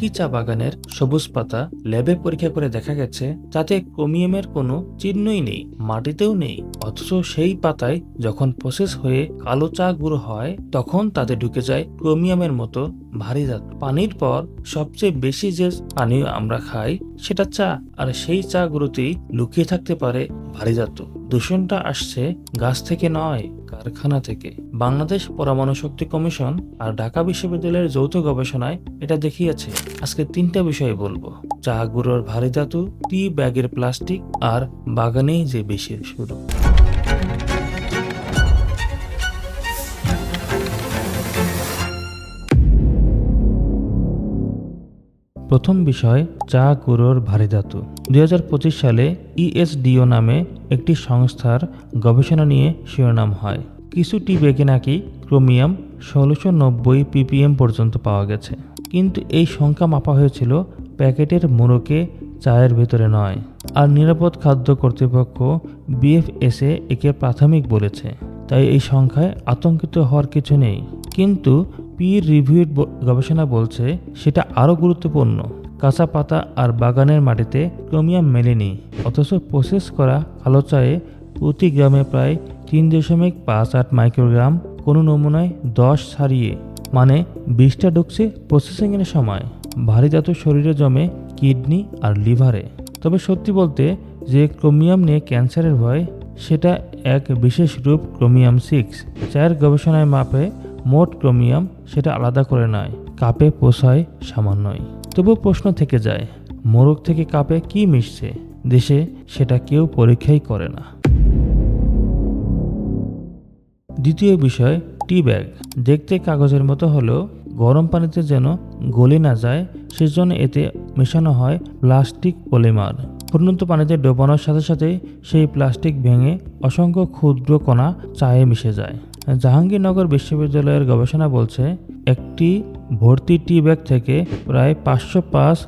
একই চা বাগানের সবুজ পাতা ল্যাবে পরীক্ষা করে দেখা গেছে তাতে ক্রোমিয়ামের কোনো চিহ্নই নেই, মাটিতেও নেই। অথচ সেই পাতায় যখন প্রসেস হয়ে কালো চা গুঁড়ো হয় তখন তাতে ঢুকে যায় ক্রোমিয়ামের মতো ভারী ধাতু। পানির পর সবচেয়ে বেশি যে পানীয় আমরা খাই সেটা চা, আর সেই চা গুঁড়োতেই লুকিয়ে থাকতে পারে ভারী ধাতু। দূষণটা আসছে গাছ থেকে নয়, কারখানা থেকে। বাংলাদেশ পরমাণু শক্তি কমিশন আর ঢাকা বিশ্ববিদ্যালয়ের যৌথ গবেষণায় এটা দেখিয়েছে। আজকে 3টা বিষয় বলবো: চা গুঁড়োর ভারী ধাতু, টি ব্যাগের প্লাস্টিক, আর বাগানেই যে বিষের শুরু। প্রথম বিষয়, চা গুঁড়োর ভারী ধাতু। 2025 সালে ESDO নামে একটি সংস্থার গবেষণা নিয়ে শিরোনাম হয়, কিছু টি ব্যাগে নাকি ক্রোমিয়াম 1690 ppm পর্যন্ত পাওয়া গেছে। কিন্তু এই সংখ্যা মাপা হয়েছিল প্যাকেটের মোড়কে, চায়ের ভেতরে নয়। আর নিরাপদ খাদ্য কর্তৃপক্ষ BFSA একে প্রাথমিক বলেছে, তাই এই সংখ্যায় আতঙ্কিত হওয়ার কিছু নেই। কিন্তু পির রিভিউড গবেষণা বলছে সেটা আরও গুরুত্বপূর্ণ। কাঁচা পাতা আর বাগানের মাটিতে ক্রোমিয়াম মেলেনি, অথচ প্রসেস করা কালো চায়ে প্রতি গ্রামে প্রায় 3.58 মাইক্রোগ্রাম, কোনো নমুনায় 10 ছাড়িয়ে, মানে 20টা ঢুকছে প্রসেসিংয়ের সময়। ভারী ধাতু শরীরে জমে কিডনি আর লিভারে। তবে সত্যি বলতে যে ক্রোমিয়াম নিয়ে ক্যান্সারের ভয়, সেটা এক বিশেষ রূপ ক্রোমিয়াম 6। চায়ের গবেষণায় মাপে মোট ক্রোমিয়াম সেটা আলাদা করে নয়, কাপে পোষায় সামান্যই। তবু প্রশ্ন থেকে যায়, মোড়ক থেকে কাপে কি মিশছে? দেশে সেটা কেউ পরীক্ষাই করে না। দ্বিতীয় বিষয়, টি ব্যাগ। দেখতে কাগজের মতো হলেও গরম পানিতে যেন গলে না যায় সেজন্য এতে মেশানো হয় প্লাস্টিক পলিমার। ফুটন্ত পানিতে ডোবানোর সাথে সাথে সেই প্লাস্টিক ভেঙে অসংখ্য ক্ষুদ্র কণা চায়ে মিশে যায়। জাহাঙ্গীরনগর বিশ্ববিদ্যালয়ের গবেষণা বলছে একটি ভর্তি টি ব্যাগ থেকে প্রায় 505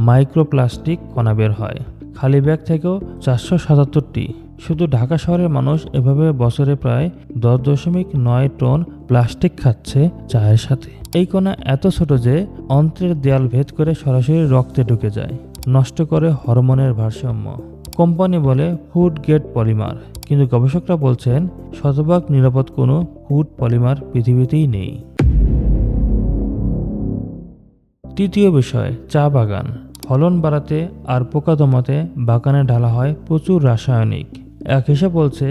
মাইক্রোপ্লাস্টিক কণা বের হয়। খালি ব্যাগ থেকেও 477টি। শুধু ঢাকা শহরের মানুষ এভাবে বছরে প্রায় 10.9 টন প্লাস্টিক খাচ্ছে চায়ের সাথে। এই কণা এত ছোট যে অন্ত্রের দেয়াল ভেদ করে সরাসরি রক্তে ঢুকে যায়, নষ্ট করে হরমোনের ভারসাম্য। কোম্পানি বলে ফুড গ্রেড পলিমার, কিন্তু গবেষকরা বলছেন শতভাগ নিরাপদ কোনো ফুড পলিমার পৃথিবীতেই নেই। তৃতীয় বিষয়, চা বাগান। ফলন বাড়াতে আর পোকা দমাতে বাগানে ঢালা হয় প্রচুর রাসায়নিক। এক হিসাব বলছে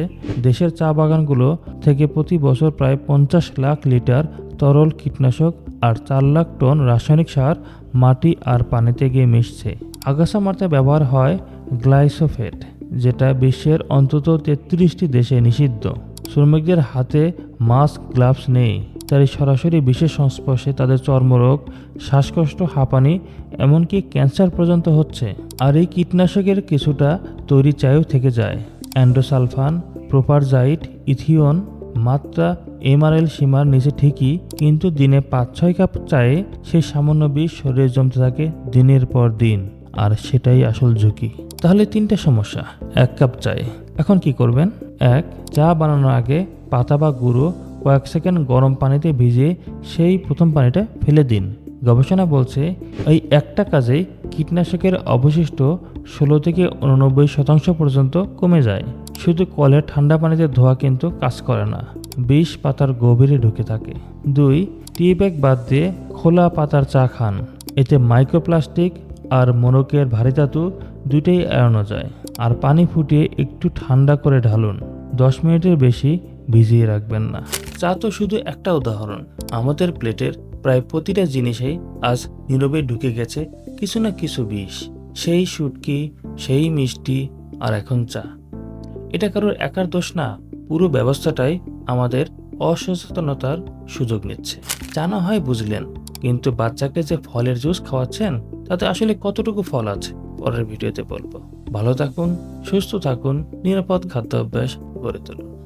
দেশের চা বাগানগুলো থেকে প্রতি বছর প্রায় 50 লাখ লিটার তরল কীটনাশক আর 4 লাখ টন রাসায়নিক সার মাটি আর পানিতে গিয়ে মিশছে। আগাছা মারতে ব্যবহার হয় গ্লাইসোফেট, যেটা বিশ্বের অন্তত 33টি দেশে নিষিদ্ধ। শ্রমিকদের হাতে মাস্ক, গ্লাভস নেই, তাই সরাসরি বিষের সংস্পর্শে তাদের চর্মরোগ, শ্বাসকষ্ট, হাঁপানি, এমনকি ক্যান্সার পর্যন্ত হচ্ছে। আর এই কীটনাশকের কিছুটা তৈরি চায়েও থেকে যায়। অ্যান্ডোসালফান, প্রোপারজাইট, ইথিয়ন মাত্রা MRL সীমার নিচে ঠিকই, কিন্তু দিনে 5-6 কাপ চায়ে সেই সামান্য বিষ শরীরে জমতে থাকে দিনের পর দিন। আর সেটাই আসল ঝুঁকি। তাহলে 3টে সমস্যা, 1 কাপ চায়ে। এখন কি করবেন? 1. চা বানানোর আগে পাতা বা গুঁড়ো কয়েক সেকেন্ড গরম পানিতে ভিজিয়ে সেই প্রথম পানিটা ফেলে দিন। গবেষণা বলছে এই একটা কাজেই কীটনাশকের অবশিষ্ট 16 থেকে 89% পর্যন্ত কমে যায়। শুধু কলের ঠান্ডা পানিতে ধোয়া কিন্তু কাজ করে না, বিষ পাতার গভীরে ঢুকে থাকে। 2. টি ব্যাগ বাদ দিয়ে খোলা পাতার চা খান, এতে মাইক্রোপ্লাস্টিক আর মোড়কের ভারী ধাতু দুইটাই এড়ানো যায়। আর পানি ফুটিয়ে একটু ঠান্ডা করে ঢালুন, 10 মিনিটের বেশি ভিজিয়ে রাখবেন না। চা তো শুধু একটা উদাহরণ। আমাদের প্লেটের প্রায় প্রতিটা জিনিসেই আজ নীরবে ঢুকে গেছে কিছু না কিছু বিষ। সেই শুটকি, সেই মিষ্টি, আর এখন চা। এটা কারোর একার দোষ না, পুরো ব্যবস্থাটাই আমাদের অসচেতনতার সুযোগ নিচ্ছে। চা না হয় বুঝলেন, কিন্তু বাচ্চাকে যে ফলের জুস খাওয়াচ্ছেন তাতে আসলে কতটুকু ফল আছে পরের ভিডিওতে বলবো। ভালো থাকুন, সুস্থ থাকুন, নিরাপদ খাদ্যাভ্যাস গড়ে তুলুন।